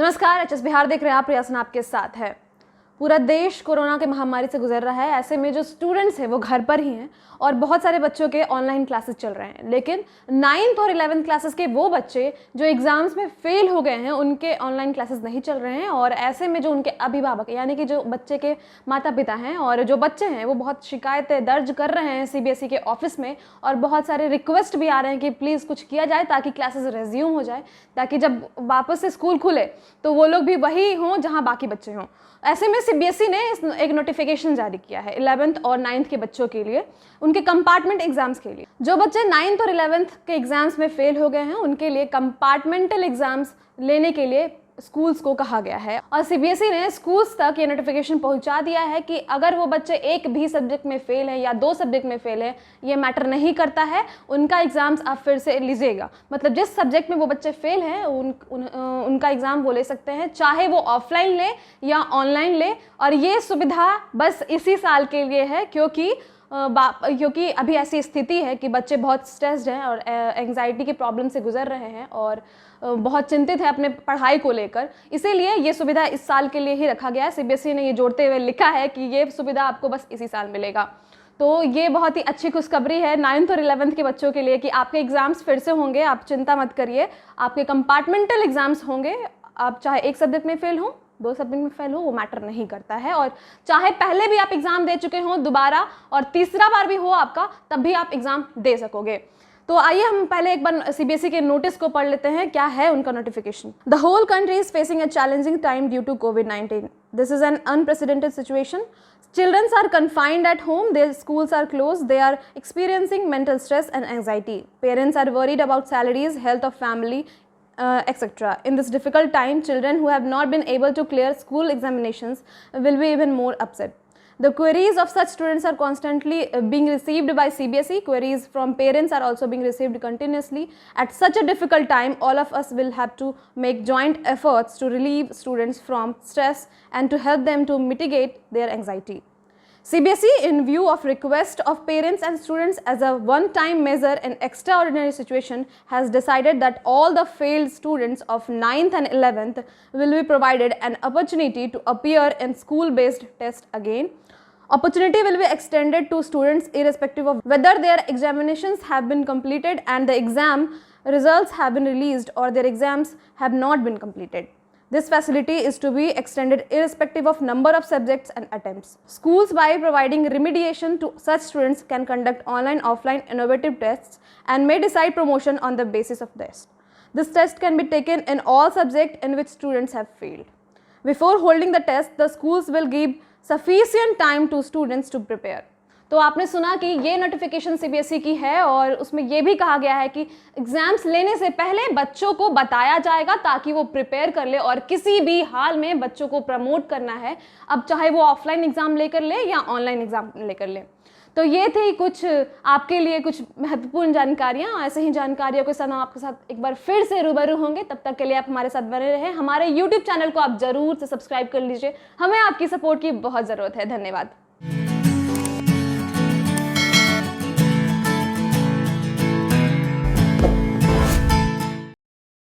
नमस्कार, एचएस बिहार देख रहे हैं आप। रियासन आपके साथ है। पूरा देश कोरोना के महामारी से गुजर रहा है। ऐसे में जो स्टूडेंट्स हैं वो घर पर ही हैं और बहुत सारे बच्चों के ऑनलाइन क्लासेस चल रहे हैं। लेकिन 9th और 11th क्लासेस के वो बच्चे जो एग्जाम्स में फेल हो गए हैं, उनके ऑनलाइन क्लासेस नहीं चल रहे हैं। और ऐसे में जो उनके अभिभावक यानी कि जो बच्चे के माता पिता हैं और जो बच्चे हैं वो बहुत शिकायतें दर्ज कर रहे हैं सीबीएसई के ऑफिस में, और बहुत सारे रिक्वेस्ट भी आ रहे हैं कि प्लीज़ कुछ किया जाए ताकि क्लासेस रेज्यूम हो जाए, ताकि जब वापस से स्कूल खुले तो वो लोग भी वही हों जहाँ बाकी बच्चे हों। ऐसे में सीबीएसई ने एक नोटिफिकेशन जारी किया है 11th और 9th के बच्चों के लिए, उनके कंपार्टमेंट एग्जाम्स के लिए। जो बच्चे 9th और 11th के एग्जाम्स में फेल हो गए हैं उनके लिए कंपार्टमेंटल एग्जाम्स लेने के लिए स्कूल्स को कहा गया है। और सीबीएसई ने स्कूल्स तक ये नोटिफिकेशन पहुंचा दिया है कि अगर वो बच्चे एक भी सब्जेक्ट में फेल है या 2 सब्जेक्ट में फेल है, ये मैटर नहीं करता है, उनका एग्जाम्स आप फिर से लीजिएगा। मतलब जिस सब्जेक्ट में वो बच्चे फेल हैं उनका एग्जाम वो ले सकते हैं, चाहे वो ऑफलाइन ले या ऑनलाइन ले। और ये सुविधा बस इसी साल के लिए है, क्योंकि अभी ऐसी स्थिति है कि बच्चे बहुत स्ट्रेस्ड हैं और एंग्जाइटी की प्रॉब्लम से गुजर रहे हैं और बहुत चिंतित है अपने पढ़ाई को लेकर। इसीलिए ये सुविधा इस साल के लिए ही रखा गया है। सीबीएसई ने ये जोड़ते हुए लिखा है कि ये सुविधा आपको बस इसी साल मिलेगा। तो ये बहुत ही अच्छी खुशखबरी है 9th और 11th के बच्चों के लिए कि आपके एग्जाम्स फिर से होंगे। आप चिंता मत करिए, आपके कंपार्टमेंटल एग्जाम्स होंगे। आप चाहे एक सब्जेक्ट में फेल हो, 2 सब्जेक्ट में फेल हो, वो मैटर नहीं करता है। और चाहे पहले भी आप एग्जाम दे चुके हों दोबारा और तीसरा बार भी हो आपका, तब भी आप एग्जाम दे सकोगे। तो आइए हम पहले एक बार सीबीएसई के नोटिस को पढ़ लेते हैं, क्या है उनका notification. The whole country is facing a challenging time due to कोविड-19. This is an unprecedented situation. Children are confined at home, their schools are closed, they are experiencing mental stress and anxiety. Parents are worried about salaries, health of family, etc. In this difficult time, children who have not been able to clear school examinations will be even more upset. The queries of such students are constantly being received by CBSE. Queries from parents are also being received continuously. At such a difficult time, all of us will have to make joint efforts to relieve students from stress and to help them to mitigate their anxiety. CBSE, in view of request of parents and students as a one-time measure in extraordinary situation, has decided that all the failed students of 9th and 11th will be provided an opportunity to appear in school-based test again. Opportunity will be extended to students irrespective of whether their examinations have been completed and the exam results have been released or their exams have not been completed. This facility is to be extended irrespective of number of subjects and attempts. Schools, by providing remediation to such students, can conduct online, offline innovative tests and may decide promotion on the basis of this. This test can be taken in all subjects in which students have failed. Before holding the test, the schools will give sufficient time to students to prepare. तो आपने सुना कि ये notification CBSE की है और उसमें ये भी कहा गया है कि एग्जाम्स लेने से पहले बच्चों को बताया जाएगा ताकि वो प्रिपेयर कर ले और किसी भी हाल में बच्चों को प्रमोट करना है, अब चाहे वो ऑफलाइन एग्जाम लेकर ले या ऑनलाइन एग्जाम लेकर ले। तो ये थी कुछ आपके लिए कुछ महत्वपूर्ण जानकारियाँ। ऐसे ही जानकारियों के साथ हम आपके साथ एक बार फिर से रूबरू होंगे। तब तक के लिए आप हमारे साथ बने रहें। हमारे YouTube चैनल को आप जरूर से सब्सक्राइब कर लीजिए, हमें आपकी सपोर्ट की बहुत ज़रूरत है। धन्यवाद।